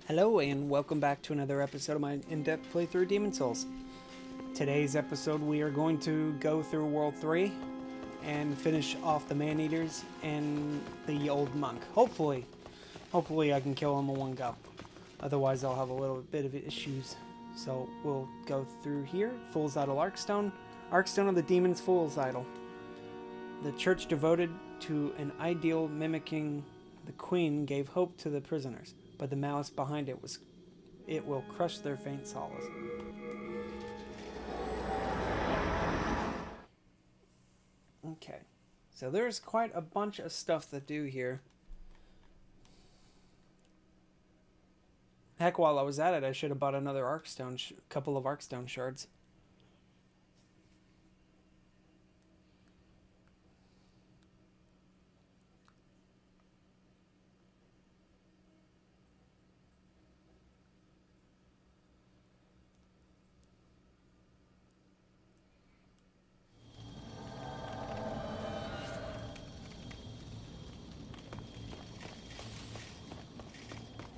Hello and welcome back to another episode of my in-depth playthrough of Demon's Souls. Today's episode we are going to go through World 3 and finish off the Maneaters and the old monk. Hopefully I can kill them in one go. Otherwise I'll have a little bit of issues. So we'll go through here. Fool's Idol Archstone. Archstone of the Demon's Fool's Idol. The church devoted to an ideal mimicking the queen gave hope to the prisoners. But the malice behind it will crush their faint solace. Okay, so there's quite a bunch of stuff to do here. Heck, while I was at it, I should have bought another Archstone, couple of Archstone shards.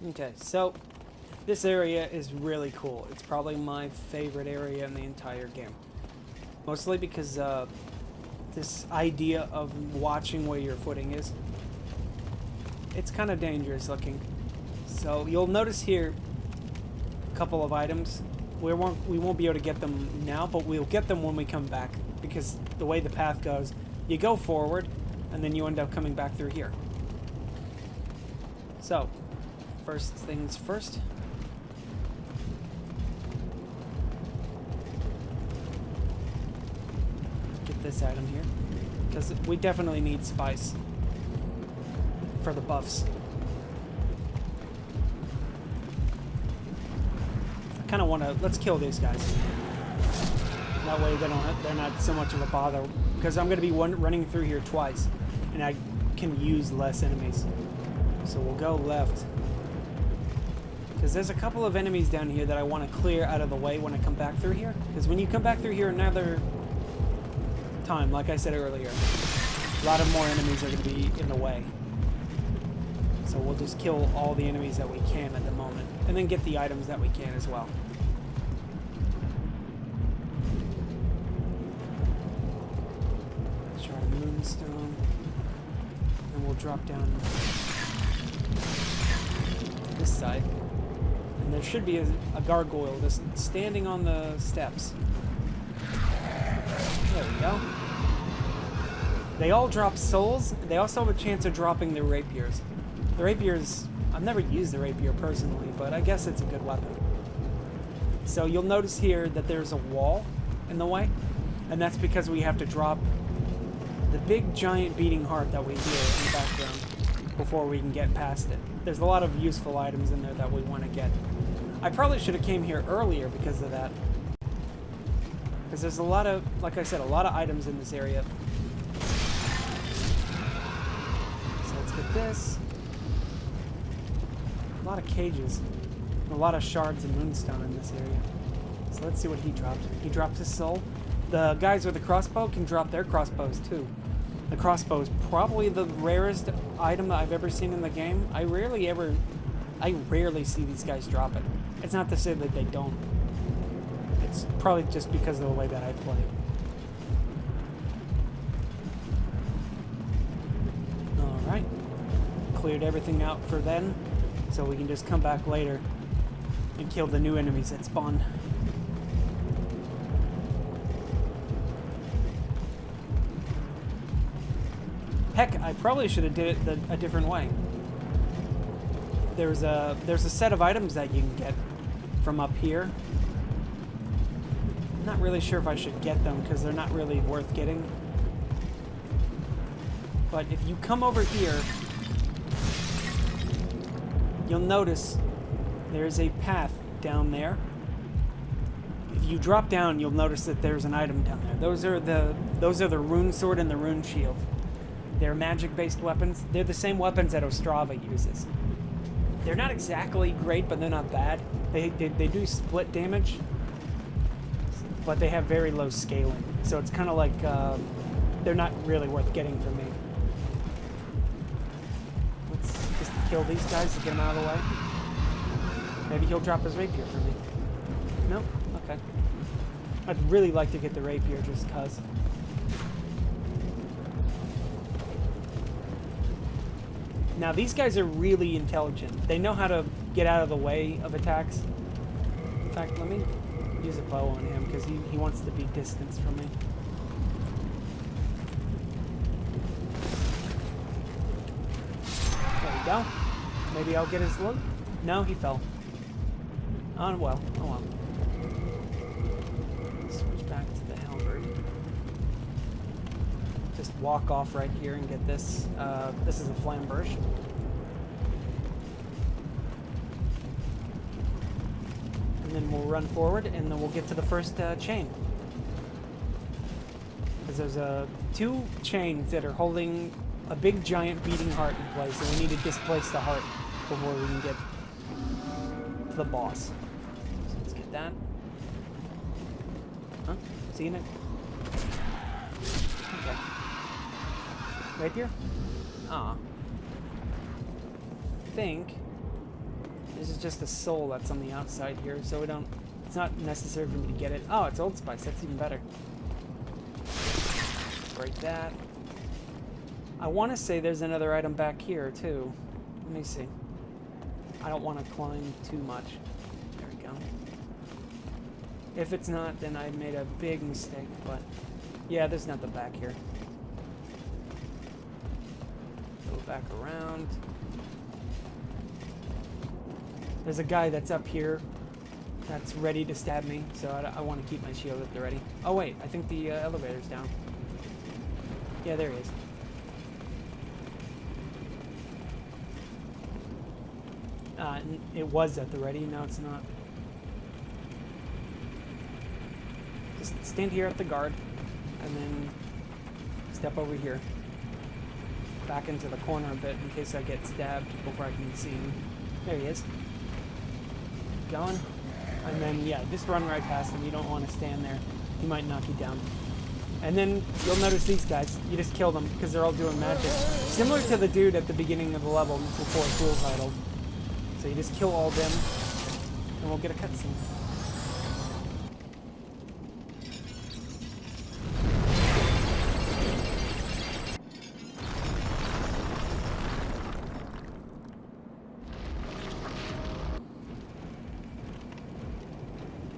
Okay, so this area is really cool. It's probably my favorite area in the entire game. Mostly because this idea of watching where your footing is. It's kind of dangerous looking. So you'll notice here a couple of items. We won't be able to get them now, but we'll get them when we come back. Because the way the path goes, you go forward and then you end up coming back through here. So first things first. Get this item here. Because we definitely need spice for the buffs. I kind of want to... Let's kill these guys. That way they're not so much of a bother. Because I'm going to be running through here twice. And I can use less enemies. So we'll go left. Because there's a couple of enemies down here that I want to clear out of the way when I come back through here. Because when you come back through here another time, like I said earlier, a lot of more enemies are going to be in the way. So we'll just kill all the enemies that we can at the moment. And then get the items that we can as well. Shard of Moonlightstone. And we'll drop down this side. And there should be a gargoyle just standing on the steps. There we go. They all drop souls. They also have a chance of dropping their rapiers. The rapiers, I've never used the rapier personally, but I guess it's a good weapon. So you'll notice here that there's a wall in the way, and that's because we have to drop the big giant beating heart that we hear in the background before we can get past it. There's a lot of useful items in there that we want to get. I probably should have came here earlier because of that. Because there's a lot of, like I said, a lot of items in this area. So let's get this. A lot of cages. A lot of shards and moonstone in this area. So let's see what he dropped. He dropped his soul. The guys with the crossbow can drop their crossbows too. The crossbow is probably the rarest item that I've ever seen in the game. I rarely see these guys drop it. It's not to say that they don't. It's probably just because of the way that I play. Alright. Cleared everything out for then, so we can just come back later and kill the new enemies that spawn. Heck, I probably should have did it a different way. There's a set of items that you can get from up here. I'm not really sure if I should get them because they're not really worth getting. But if you come over here, you'll notice there's a path down there. If you drop down, you'll notice that there's an item down there. Those are the rune sword and the rune shield. They're magic-based weapons. They're the same weapons that Ostrava uses. They're not exactly great, but they're not bad. They do split damage, but they have very low scaling. So it's kind of like they're not really worth getting for me. Let's just kill these guys to get them out of the way. Maybe he'll drop his rapier for me. No? Okay. I'd really like to get the rapier just cuz. Now these guys are really intelligent. They know how to get out of the way of attacks. In fact, let me use a bow on him because he wants to be distanced from me. There we go. Maybe I'll get his loot. No, he fell. Oh well. Oh well. Switch back to the halberd. Just walk off right here and get this. This is a Flamberge. And then we'll run forward, and then we'll get to the first chain. Because there's two chains that are holding a big giant beating heart in place, and we need to displace the heart before we can get to the boss. So let's get that. Huh? Seeing it? Okay. Rapier? Ah. I think this is just a soul that's on the outside here, so we don't. It's not necessary for me to get it. Oh, it's Old Spice. That's even better. Break that. I want to say there's another item back here too. Let me see. I don't want to climb too much. There we go. If it's not, then I made a big mistake. But yeah, there's nothing back here. Go back around. There's a guy that's up here that's ready to stab me, so I want to keep my shield at the ready. Oh wait, I think the elevator's down. Yeah, there he is. It was at the ready, now it's not. Just stand here at the guard, and then step over here. Back into the corner a bit in case I get stabbed before I can see him. There he is. Keep going. And then, yeah, just run right past him. You don't want to stand there. He might knock you down. And then you'll notice these guys. You just kill them because they're all doing magic. Similar to the dude at the beginning of the level before Fool's Idol. So you just kill all of them, and we'll get a cutscene.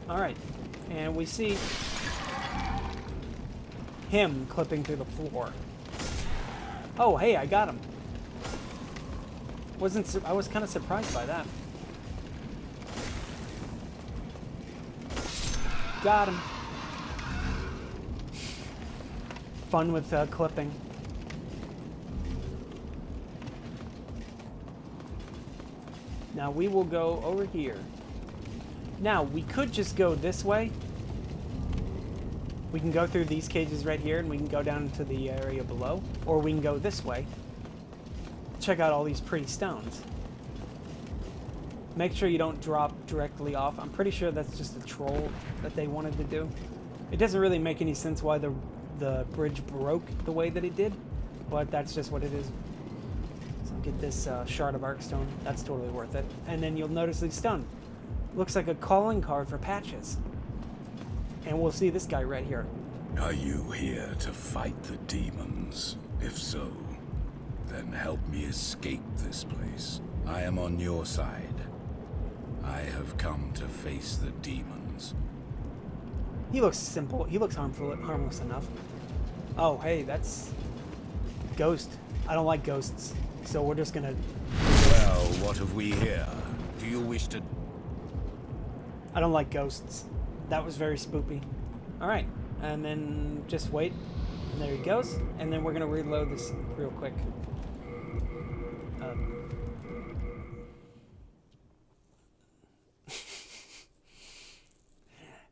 Alright, and we see him clipping through the floor. Oh, hey, I got him. I was kind of surprised by that. Got him. Fun with clipping. Now we will go over here. Now we could just go this way. We can go through these cages right here and we can go down to the area below. Or we can go this way. Check out all these pretty stones. Make sure you don't drop directly off. I'm pretty sure that's just a troll that they wanted to do. It doesn't really make any sense why the bridge broke the way that it did, but that's just what it is. So get this Shard of Archstone. That's totally worth it. And then you'll notice the stone. Looks like a calling card for patches. And we'll see this guy right here. Are you here to fight the demons? If so, then help me escape this place. I am on your side. I have come to face the demons. He looks simple. He looks harmless enough. Oh, hey, that's Ghost. I don't like ghosts, so we're just gonna... Well, what have we here? Do you wish to... I don't like ghosts. That was very spoopy. Alright, and then just wait. And there he goes. And then we're gonna reload this real quick.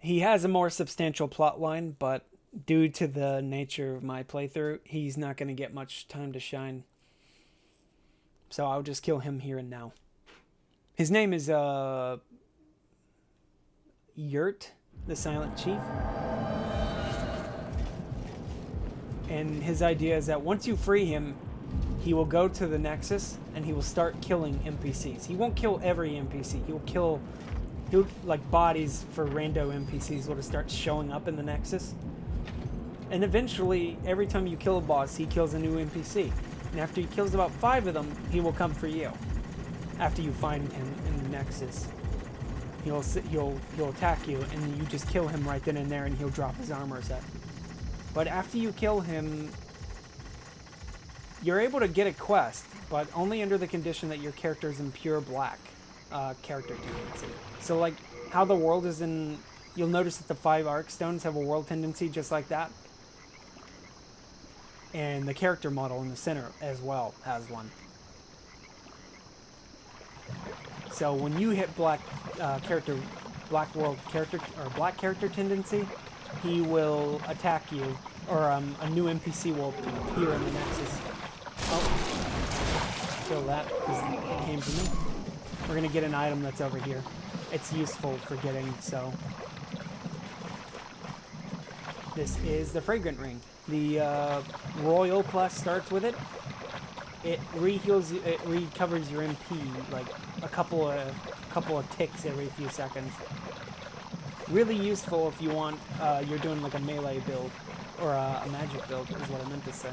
He has a more substantial plot line, but due to the nature of my playthrough, he's not going to get much time to shine. So I'll just kill him here and now. His name is Yurt, the Silent Chief. And his idea is that once you free him, he will go to the Nexus and he will start killing NPCs. He won't kill every NPC. He'll like bodies for rando NPCs will just start showing up in the Nexus. And eventually, every time you kill a boss, he kills a new NPC. And after he kills about 5 of them, he will come for you. After you find him in the Nexus, he'll attack you, and you just kill him right then and there, and he'll drop his armor set. But after you kill him, you're able to get a quest, but only under the condition that your character is in pure black character tendency. So like how the world is in, you'll notice that the 5 Archstones have a world tendency just like that. And the character model in the center as well has one. So when you hit black world character, or black character tendency, he will attack you, or a new NPC will appear in the Nexus. Oh, kill that, because it came to me. We're going to get an item that's over here. It's useful for getting, so. This is the Fragrant Ring. The Royal class starts with it. It re-heals, it recovers your MP like a couple of ticks every few seconds. Really useful if you want, you're doing like a melee build, or a magic build is what I meant to say.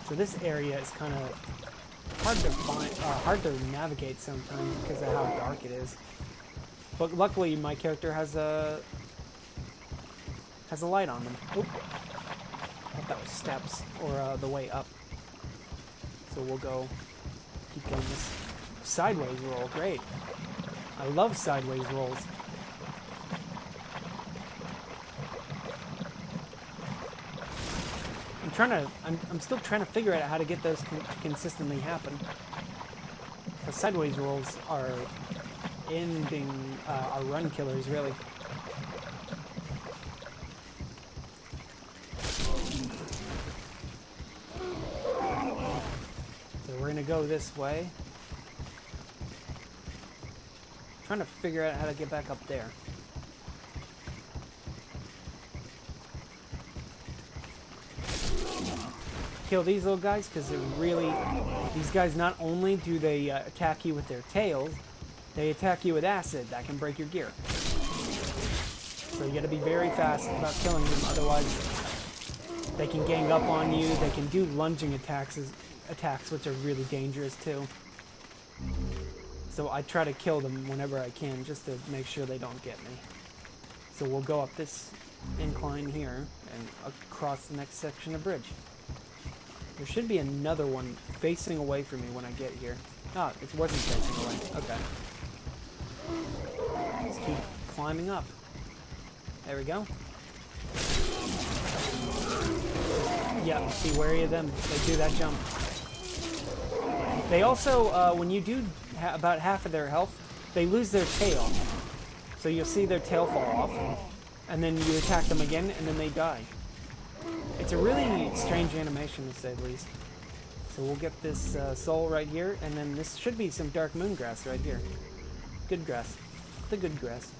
So this area is kind of hard to find, hard to navigate sometimes because of how dark it is. But luckily my character has a light on them. Oop. I thought that was steps, or the way up. So we'll keep going this sideways roll. Great. I love sideways rolls. I'm still trying to figure out how to get those to consistently happen. The sideways rolls are are run killers, really. So we're gonna go this way. Trying to figure out how to get back up there. Kill these little guys because they're really, these guys not only do they attack you with their tails, they attack you with acid that can break your gear. So you got to be very fast about killing them, otherwise they can gang up on you. They can do lunging attacks which are really dangerous too. So I try to kill them whenever I can just to make sure they don't get me. So we'll go up this incline here and across the next section of bridge. There should be another one facing away from me when I get here. Ah, it wasn't facing away. Okay. Let's keep climbing up. There we go. Yeah, be wary of them. They do that jump. They also, when you do about half of their health, they lose their tail. So you'll see their tail fall off, and then you attack them again, and then they die. It's a really strange animation, to say the least. So we'll get this soul right here, and then this should be some dark moon grass right here. Good grass. The good grass.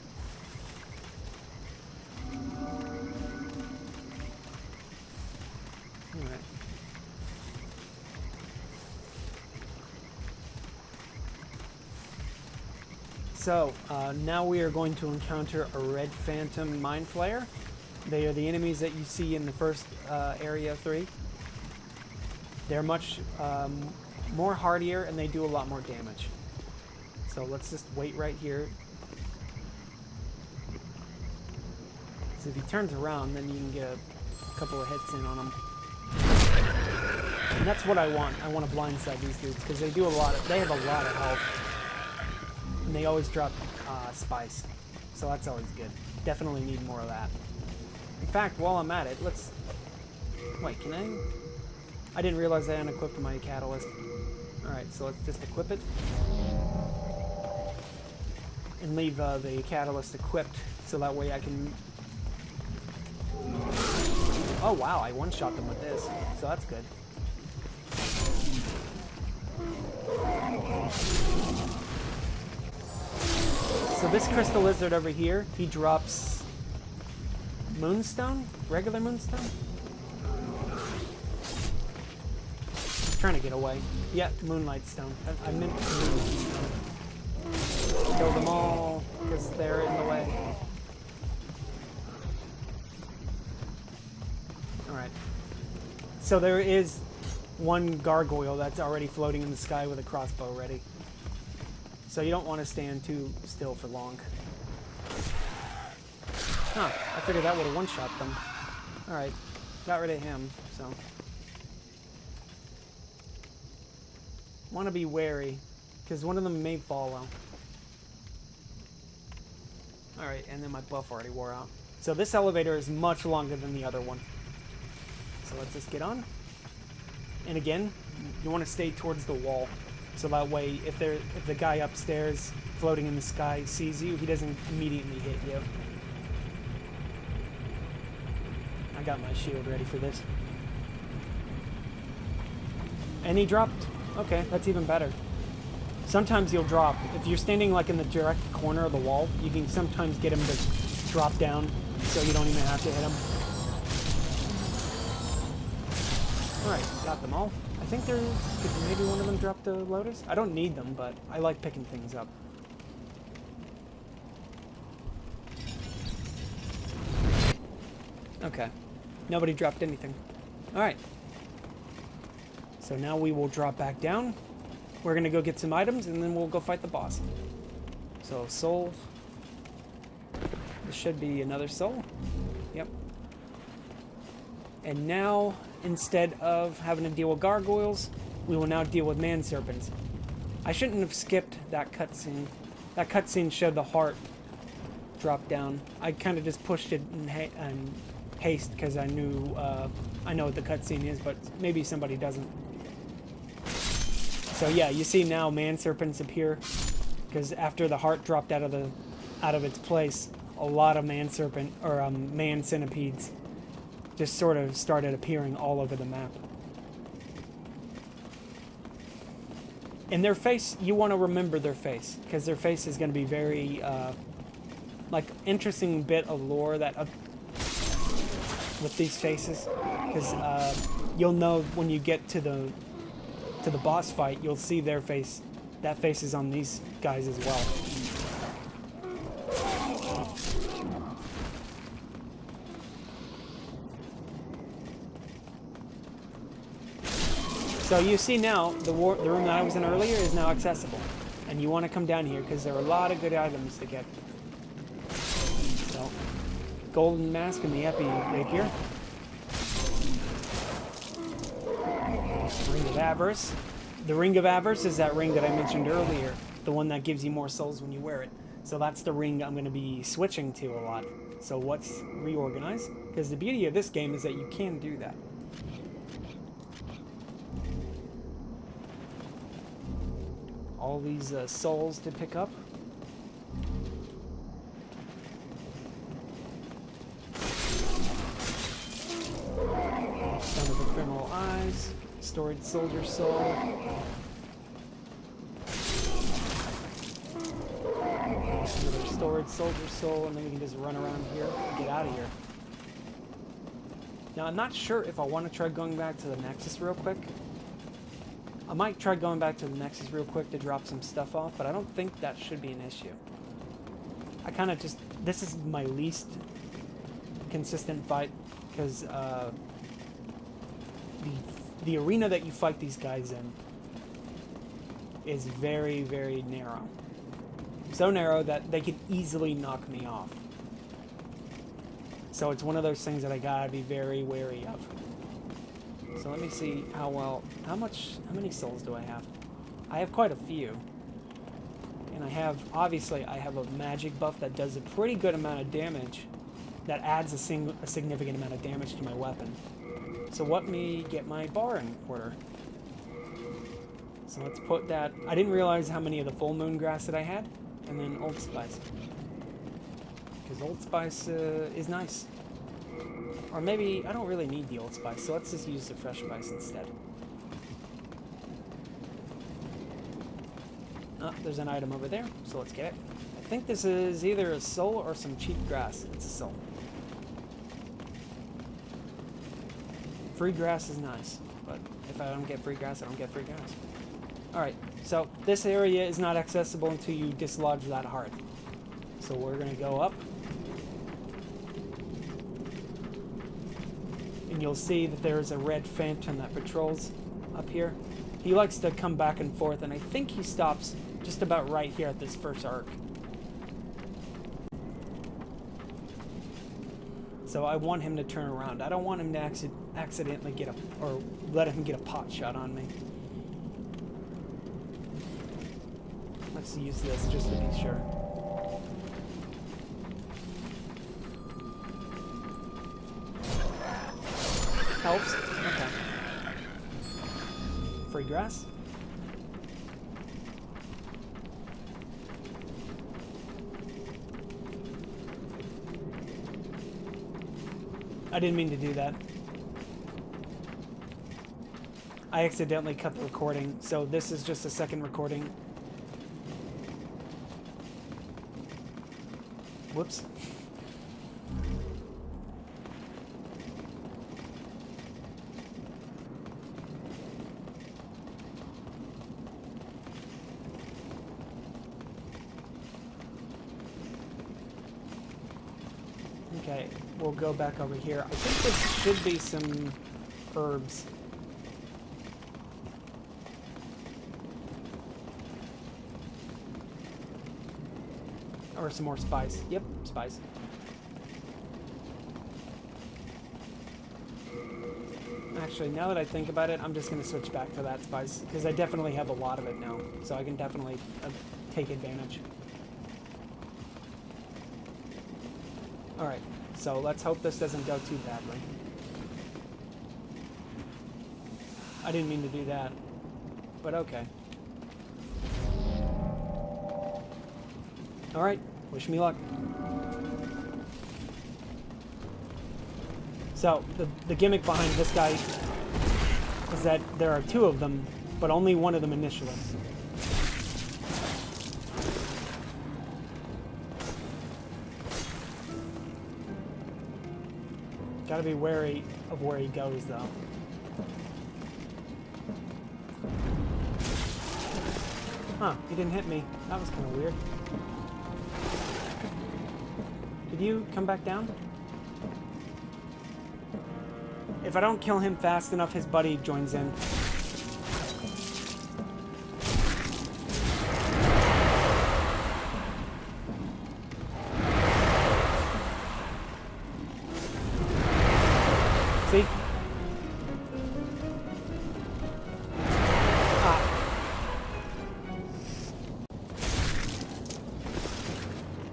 Alright. So, now we are going to encounter a red phantom mind flayer. They are the enemies that you see in the first area 3. They're much more hardier and they do a lot more damage. So let's just wait right here. So if he turns around, then you can get a couple of hits in on him. And that's what I want. I want to blindside these dudes because they do they have a lot of health. And they always drop spice. So that's always good. Definitely need more of that. In fact, while I'm at it, let's... Wait, can I didn't realize I unequipped my catalyst. Alright, so let's just equip it. And leave the catalyst equipped, so that way I can... Oh wow, I one-shot them with this, so that's good. So this crystal lizard over here, he drops... Moonstone? Regular moonstone? trying to get away. Yeah, Moonlightstone. I meant Moonlightstone. Kill them all, because they're in the way. Alright. So there is one gargoyle that's already floating in the sky with a crossbow ready. So you don't want to stand too still for long. Huh, I figured that would have one-shot them. Alright, got rid of him, so. Want to be wary, because one of them may follow. Alright, and then my buff already wore out. So this elevator is much longer than the other one. So let's just get on. And again, you want to stay towards the wall. So that way, if the guy upstairs floating in the sky sees you, he doesn't immediately hit you. I got my shield ready for this. And he dropped. Okay, that's even better. Sometimes you'll drop. If you're standing like in the direct corner of the wall, you can sometimes get him to drop down so you don't even have to hit him. Alright, got them all. I think could maybe one of them drop the lotus? I don't need them, but I like picking things up. Okay. Nobody dropped anything. Alright. So now we will drop back down. We're gonna go get some items, and then we'll go fight the boss. So, soul. This should be another soul. Yep. And now, instead of having to deal with gargoyles, we will now deal with man serpents. I shouldn't have skipped that cutscene. That cutscene showed the heart drop down. I kind of just pushed it in haste because I knew I know what the cutscene is, but maybe somebody doesn't. So yeah, you see now man serpents appear because after the heart dropped out of its place, a lot of man serpent or man centipedes just sort of started appearing all over the map. And their face, you want to remember their face because their face is going to be very like interesting bit of lore that with these faces, because you'll know when you get to the boss fight, you'll see their face. That face is on these guys as well. So you see now, the room that I was in earlier is now accessible. And you want to come down here because there are a lot of good items to get. So, golden mask and the Epee Rapier. Ring of Avarice. The Ring of Avarice is that ring that I mentioned earlier. The one that gives you more souls when you wear it. So that's the ring I'm going to be switching to a lot. So let's reorganize. Because the beauty of this game is that you can do that. All these souls to pick up. Stone of Ephemeral Eyes. Storied Soldier Soul. Another Storied Soldier Soul, and then we can just run around here and get out of here. Now, I'm not sure if I want to try going back to the Nexus real quick. I might try going back to the Nexus real quick to drop some stuff off, but I don't think that should be an issue. I kind of just... This is my least consistent fight, because the arena that you fight these guys in is very, very narrow. So narrow that they could easily knock me off. So it's one of those things that I gotta be very wary of. So let me see how many souls do I have? I have quite a few. And I have a magic buff that does a pretty good amount of damage. That adds a significant amount of damage to my weapon. So let me get my bar in order. So let's put that... I didn't realize how many of the full moon grass that I had. And then Old Spice. Because Old Spice is nice. Or maybe I don't really need the Old Spice, so let's just use the Fresh Spice instead. Oh, there's an item over there, so let's get it. I think this is either a soul or some cheap grass. It's a soul. Free grass is nice, but if I don't get free grass, I don't get free grass. Alright, so this area is not accessible until you dislodge that heart. So we're going to go up. And you'll see that there's a red phantom that patrols up here. He likes to come back and forth, and I think he stops just about right here at this first arc. So I want him to turn around. I don't want him to accidentally get or let him get a pot shot on me. Let's use this just to be sure. Helps. Okay. Free grass. I didn't mean to do that. I accidentally cut the recording, so this is just a second recording. Whoops. Okay, we'll go back over here. I think this should be some herbs. Or some more spice. Yep, spice. Actually, now that I think about it, I'm just going to switch back to that spice, because I definitely have a lot of it now, so I can definitely take advantage. Alright, so let's hope this doesn't go too badly. I didn't mean to do that, but okay. Alright, wish me luck. So, the gimmick behind this guy is that there are two of them, but only one of them initially. Gotta be wary of where he goes, though. Huh, he didn't hit me. That was kind of weird. Did you come back down? If I don't kill him fast enough, his buddy joins in. See?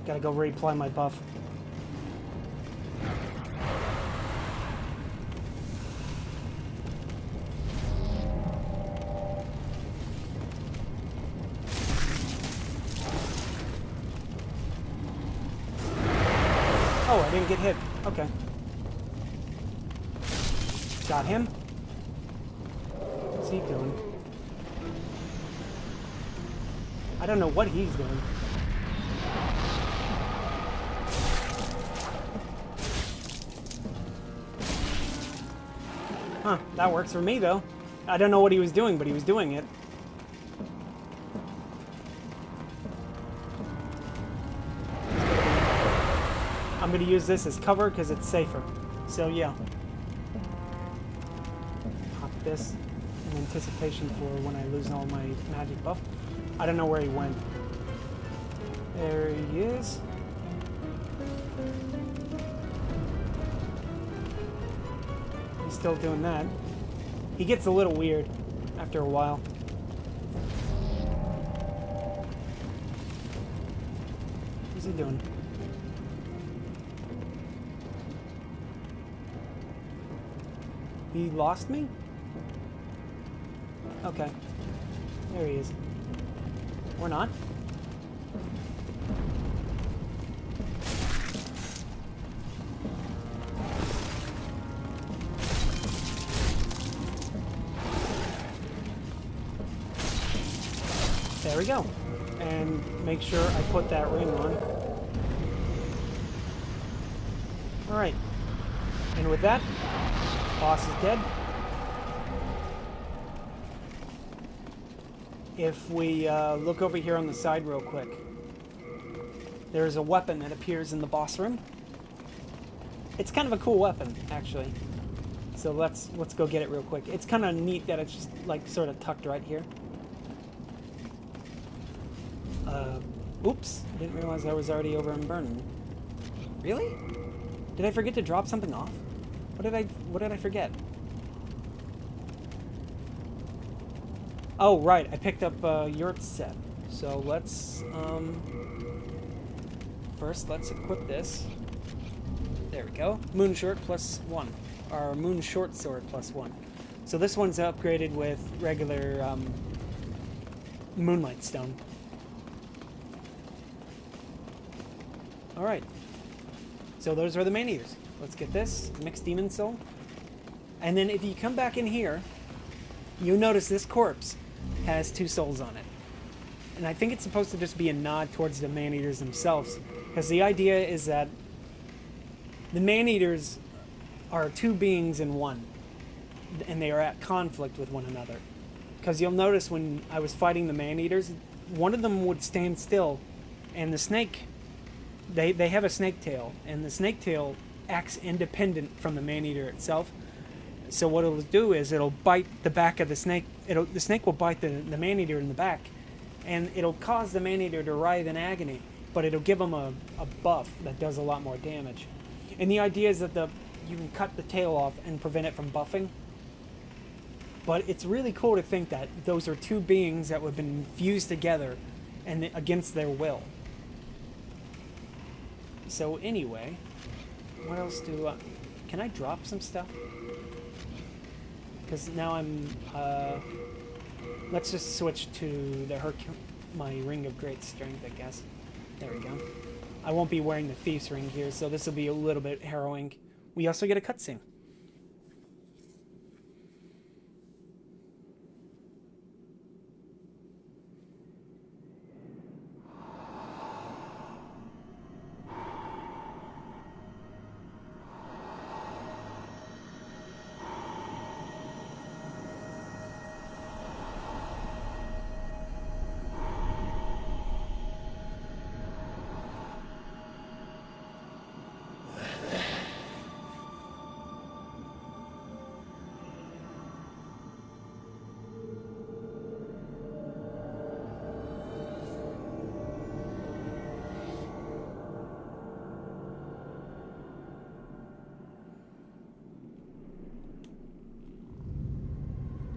Gotta go reapply my buff. Oh, I didn't get hit. Okay. Got him. What's he doing? I don't know what he's doing. Huh, that works for me, though. I don't know what he was doing, but he was doing it. I'm going to use this as cover because it's safer. So, yeah. Pop this in anticipation for when I lose all my magic buff. I don't know where he went. There he is. He's still doing that. He gets a little weird after a while. What's he doing? He lost me? Okay. There he is. Or not. There we go. And make sure I put that ring on. Alright. And with that, boss is dead. if we look over here on the side real quick, there's a weapon that appears in the boss room. It's kind of a cool weapon, actually. So let's go get it real quick. It's kind of neat that it's just like sort of tucked right here. Oops, I didn't realize I was already over in Burn. Really? Did I forget to drop something off? What did I forget? Oh, right, I picked up Yurt's set. So let's, first let's equip this. There we go. Moon Short +1. Or Moon Short Sword +1. So this one's upgraded with regular, Moonlightstone. Alright. So those are the Maneaters. Let's get this. Mixed Demon Soul. And then if you come back in here, you'll notice this corpse has 2 souls on it. And I think it's supposed to just be a nod towards the Maneaters themselves. Because the idea is that the Maneaters are 2 beings in one. And they are at conflict with one another. Because you'll notice when I was fighting the Maneaters, one of them would stand still, and the snake, they have a snake tail, and the snake tail acts independent from the Maneater itself. So what it'll do is it'll bite the back of the snake. The snake will bite the Maneater in the back, and it'll cause the Maneater to writhe in agony, but it'll give him a buff that does a lot more damage. And the idea is that you can cut the tail off and prevent it from buffing. But it's really cool to think that those are 2 beings that have been fused together and against their will. So anyway, what else can I drop some stuff? Because now I'm, let's just switch to my Ring of Great Strength, I guess. There we go. I won't be wearing the Thief's Ring here, so this will be a little bit harrowing. We also get a cutscene.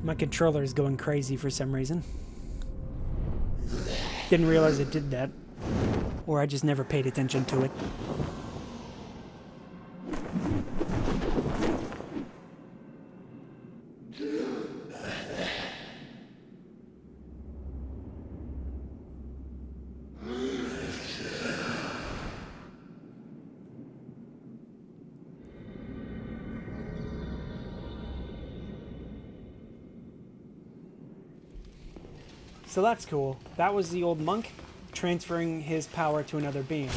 My controller is going crazy for some reason. Didn't realize it did that. Or I just never paid attention to it. So that's cool. That was the old monk transferring his power to another being.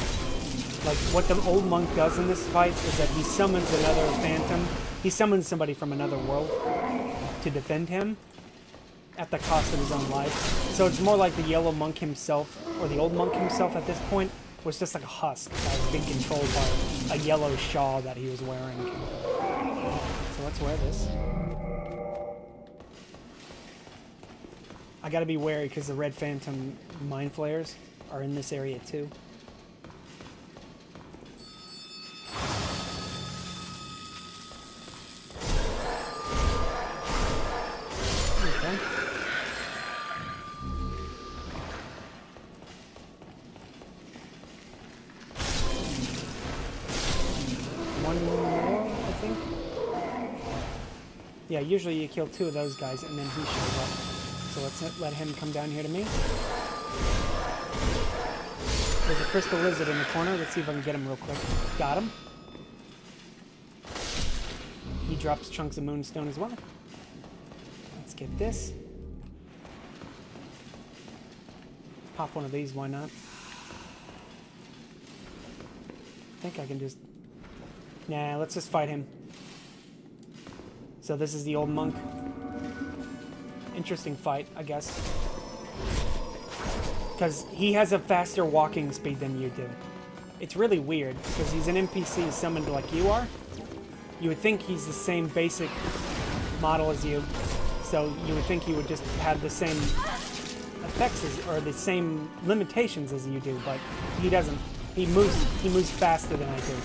Like, what the old monk does in this fight is that he summons another phantom. He summons somebody from another world to defend him at the cost of his own life. So it's more like the yellow monk himself, or the old monk himself at this point, was just like a husk that was being controlled by a yellow shawl that he was wearing. So let's wear this. I gotta be wary because the red phantom mind flayers are in this area too. Okay. One more, I think. Yeah, usually you kill 2 of those guys and then he shows up. So let's let him come down here to me. There's a crystal lizard in the corner. Let's see if I can get him real quick. Got him. He drops chunks of moonstone as well. Let's get this. Pop one of these, why not? I think I can just... Nah, let's just fight him. So this is the old monk. Interesting fight, I guess. Because he has a faster walking speed than you do. It's really weird, because he's an NPC summoned like you are. You would think he's the same basic model as you, so you would think he would just have the same effects as, or the same limitations as you do, but he doesn't. He moves faster than I do.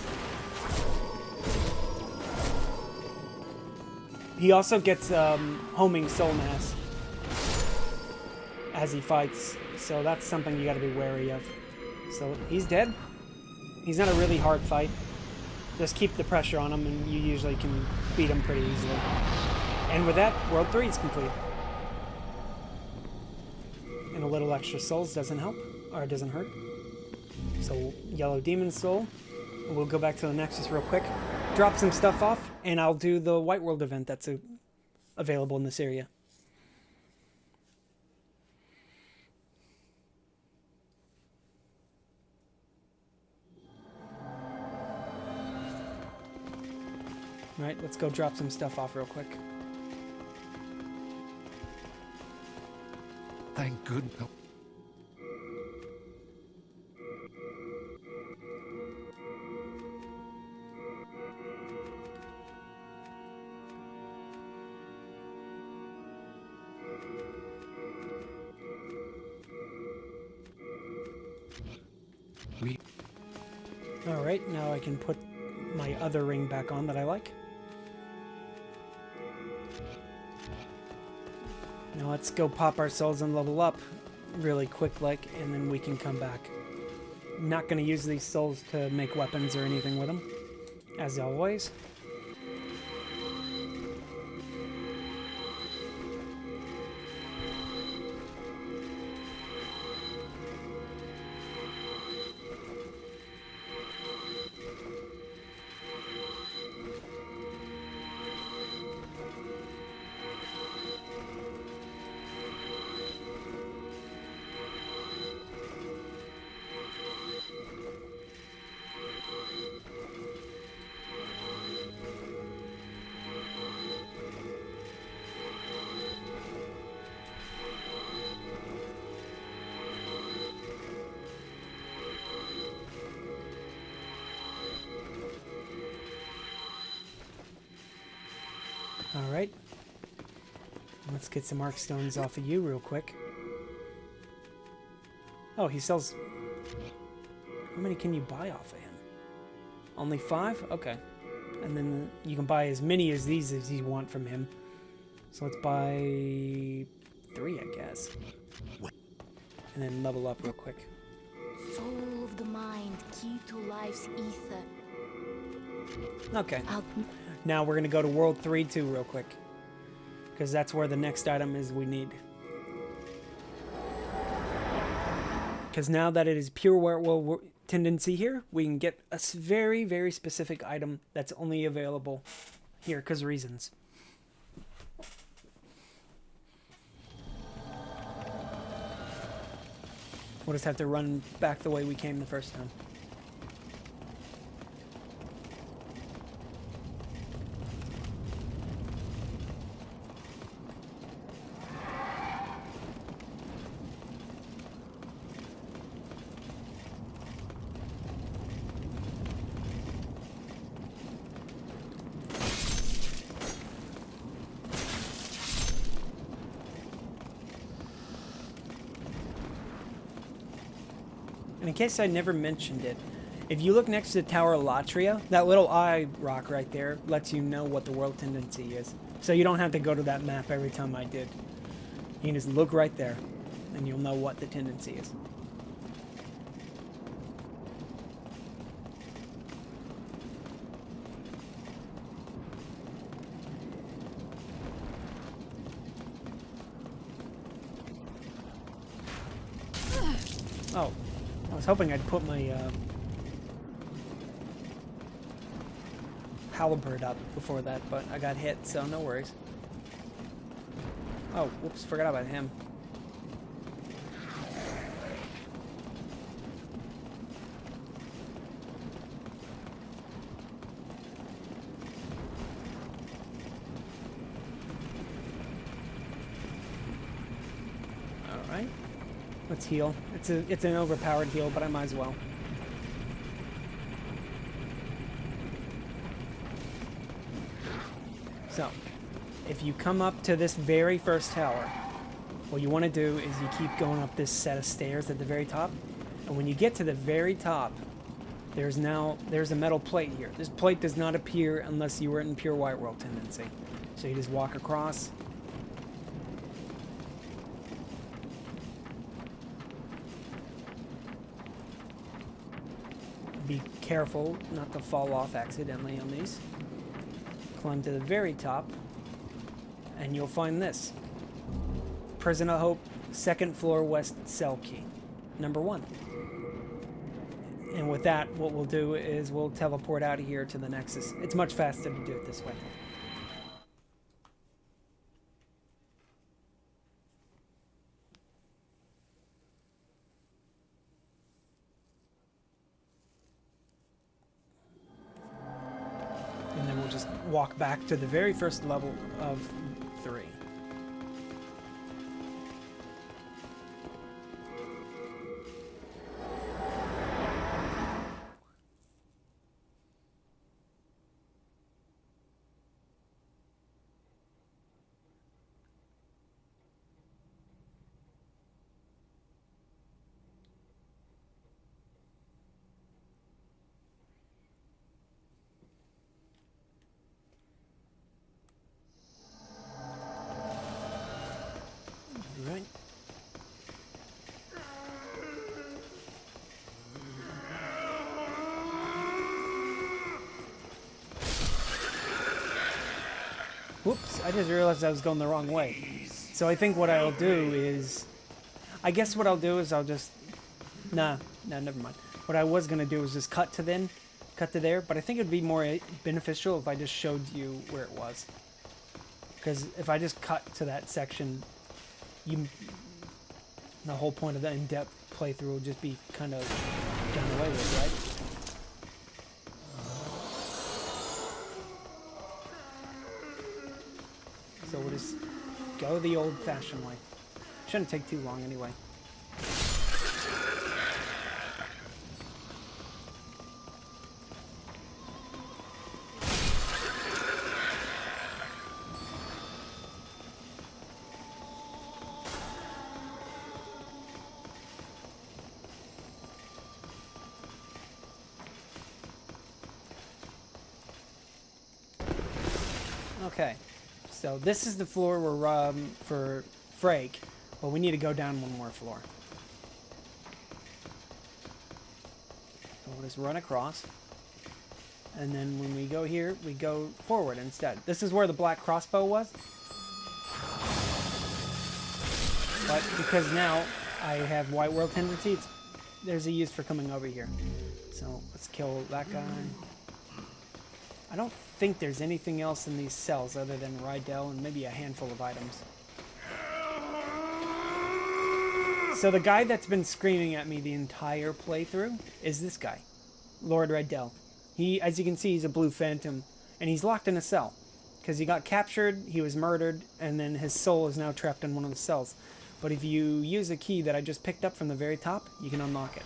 He also gets homing soul mass as he fights, so that's something you gotta be wary of. So he's dead. He's not a really hard fight. Just keep the pressure on him and you usually can beat him pretty easily. And with that, World 3 is complete. And a little extra souls doesn't help, or doesn't hurt. So, Yellow Demon Soul. We'll go back to the Nexus real quick. Drop some stuff off, and I'll do the White World event that's available in this area. Alright, let's go drop some stuff off real quick. Thank goodness. Alright, now I can put my other ring back on that I like. Now let's go pop our souls and level up really quick like, and then we can come back. I'm not going to use these souls to make weapons or anything with them, as always. Alright. Let's get some Archstones off of you real quick. Oh, he sells... How many can you buy off of him? Only 5? Okay. And then you can buy as many as these as you want from him. So let's buy 3, I guess. And then level up real quick. Soul of the mind, key to life's ether. Okay. Now we're going to go to World 3 too real quick. Because that's where the next item is we need. Because now that it is pure werewolf tendency here, we can get a very, very specific item that's only available here because reasons. We'll just have to run back the way we came the first time. And in case I never mentioned it, if you look next to the Tower of Latria, that little eye rock right there lets you know what the world tendency is. So you don't have to go to that map every time I did. You can just look right there, and you'll know what the tendency is. Oh. I was hoping I'd put my halberd up before that, but I got hit, so no worries. Oh, whoops, forgot about him. Alright. Let's heal. It's an overpowered heal, but I might as well. So, if you come up to this very first tower, what you want to do is you keep going up this set of stairs at the very top, and when you get to the very top, there's a metal plate here. This plate does not appear unless you were in pure white world tendency. So you just walk across. Be careful not to fall off accidentally on these. Climb to the very top, and you'll find this. Prison of Hope, 2nd floor west cell key, number 1. And with that, what we'll do is we'll teleport out of here to the Nexus. It's much faster to do it this way. And then we'll just walk back to the very first level of 3. Right. Whoops, I just realized I was going the wrong way. So I think what I'll do is... I guess what I'll do is I'll just... Nah, never mind. What I was going to do is just cut to there, but I think it would be more beneficial if I just showed you where it was. Because if I just cut to that section... the whole point of the in-depth playthrough will just be kind of done away with, right? So we'll just go the old-fashioned way. Shouldn't take too long anyway. Okay, so this is the floor we're for Frag, but we need to go down one more floor. So we'll just run across, and then when we go here, we go forward instead. This is where the black crossbow was, but because now I have white world tendency, there's a use for coming over here. So let's kill that guy. I don't think there's anything else in these cells other than Rydell and maybe a handful of items. So the guy that's been screaming at me the entire playthrough is this guy, Lord Rydell. He, as you can see, he's a blue phantom, and he's locked in a cell because he got captured, he was murdered, and then his soul is now trapped in one of the cells. But if you use a key that I just picked up from the very top, you can unlock it.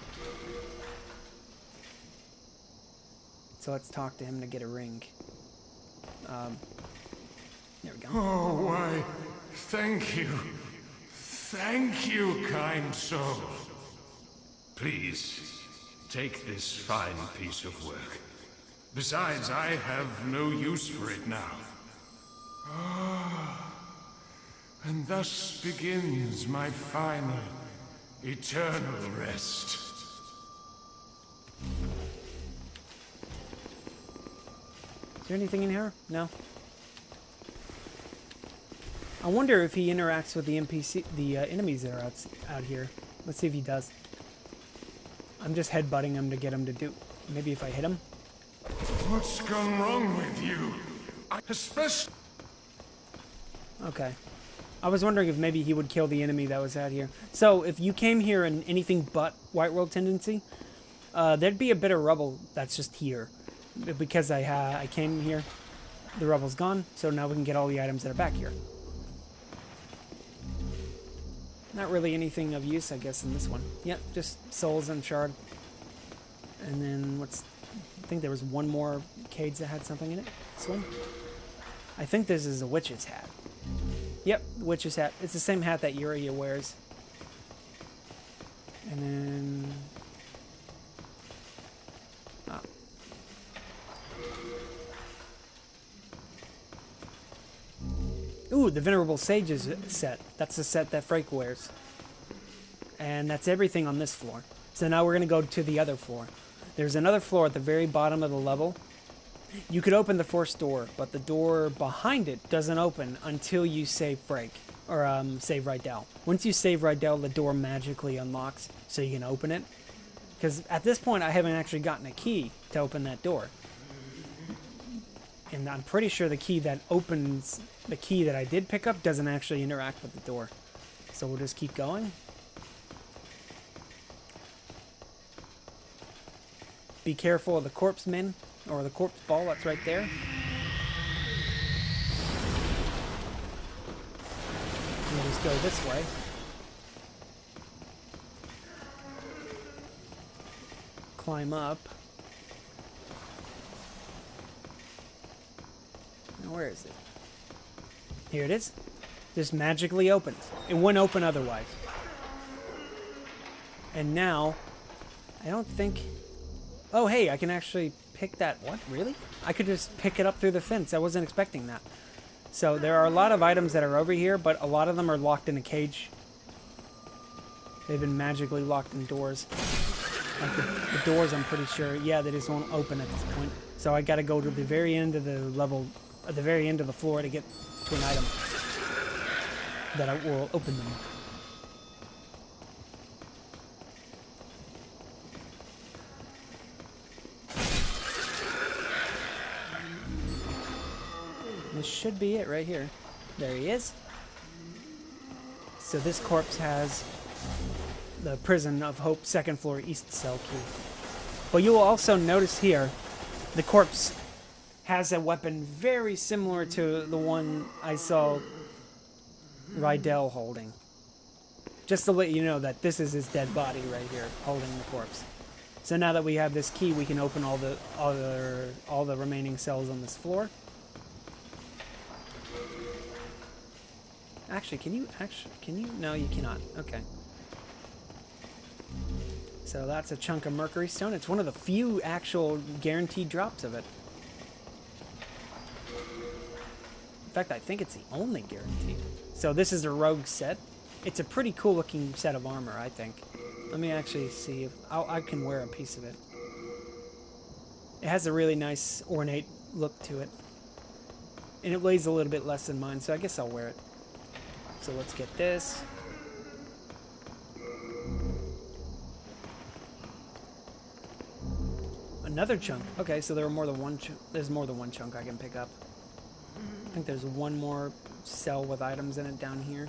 So let's talk to him to get a ring. There we go. Oh, why, thank you. Thank you, kind soul. Please, take this fine piece of work. Besides, I have no use for it now. Ah, and thus begins my final, eternal rest. Is there anything in here? No. I wonder if he interacts with the enemies that are out here. Let's see if he does. I'm just headbutting him to get him to do. Maybe if I hit him. What's gone wrong with you? Especially. Okay. I was wondering if maybe he would kill the enemy that was out here. So if you came here in anything but white world tendency, there'd be a bit of rubble that's just here. Because I came here, the rubble's gone, so now we can get all the items that are back here. Not really anything of use, I guess, in this one. Yep, just souls and shard. And then I think there was one more cage that had something in it. This one. I think this is a witch's hat. Yep, witch's hat. It's the same hat that Yurt wears. And then... oh. Ooh, the Venerable Sage's set. That's the set that Frake wears. And that's everything on this floor. So now we're going to go to the other floor. There's another floor at the very bottom of the level. You could open the first door, but the door behind it doesn't open until you save Frake. Or save Rydell. Once you save Rydell, the door magically unlocks so you can open it. Because at this point, I haven't actually gotten a key to open that door. And I'm pretty sure the key that opens... the key that I did pick up doesn't actually interact with the door. So we'll just keep going. Be careful of the corpse men, or the corpse ball that's right there. We'll just go this way. Climb up. Now, where is it? Here it is. Just magically opens. It wouldn't open otherwise. And now, I don't think... oh, hey, I can actually pick that. What? Really? I could just pick it up through the fence. I wasn't expecting that. So there are a lot of items that are over here, but a lot of them are locked in a cage. They've been magically locked in doors. Like the doors, I'm pretty sure, yeah, they just won't open at this point. So I gotta go to the very end of the level, at the very end of the floor to get to an item that will open them. This should be it right here. There he is. So this corpse has the Prison of Hope second floor east cell key. But you will also notice here, the corpse has a weapon very similar to the one I saw Rydell holding. Just to let you know that this is his dead body right here, holding the corpse. So now that we have this key, we can open all the remaining cells on this floor. Actually, can you? No, you cannot. Okay. So that's a chunk of Mercurystone. It's one of the few actual guaranteed drops of it. In fact, I think it's the only guaranteed. So this is a rogue set. It's a pretty cool looking set of armor, I think. Let me actually see if I can wear a piece of it. It has a really nice ornate look to it. And it weighs a little bit less than mine, so I guess I'll wear it. So let's get this. Another chunk. Okay, so there are more than one. There's more than one chunk I can pick up. I think there's one more cell with items in it down here.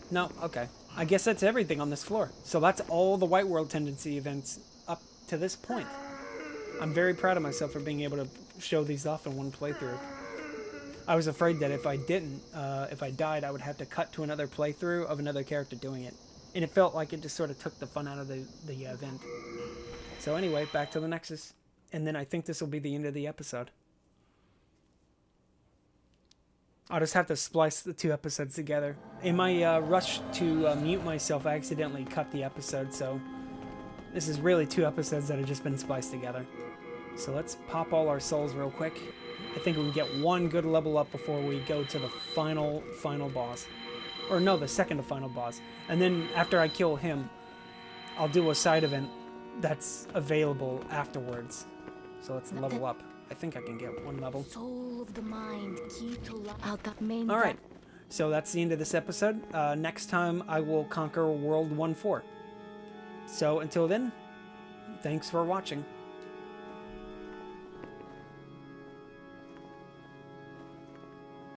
No, okay. I guess that's everything on this floor. So that's all the White World Tendency events up to this point. I'm very proud of myself for being able to show these off in one playthrough. I was afraid that if I didn't, if I died, I would have to cut to another playthrough of another character doing it. And it felt like it just sort of took the fun out of the event. So anyway, back to the Nexus. And then I think this will be the end of the episode. I'll just have to splice the two episodes together. In my rush to mute myself, I accidentally cut the episode, so this is really two episodes that have just been spliced together. So let's pop all our souls real quick. I think we can get one good level up before we go to the final boss. Or no, the second to final boss. And then after I kill him, I'll do a side event that's available afterwards. So let's level up. I think I can get one level. Soul of the mind, key to out that main. All right. So that's the end of this episode. Next time I will conquer World 1-4. So until then, thanks for watching.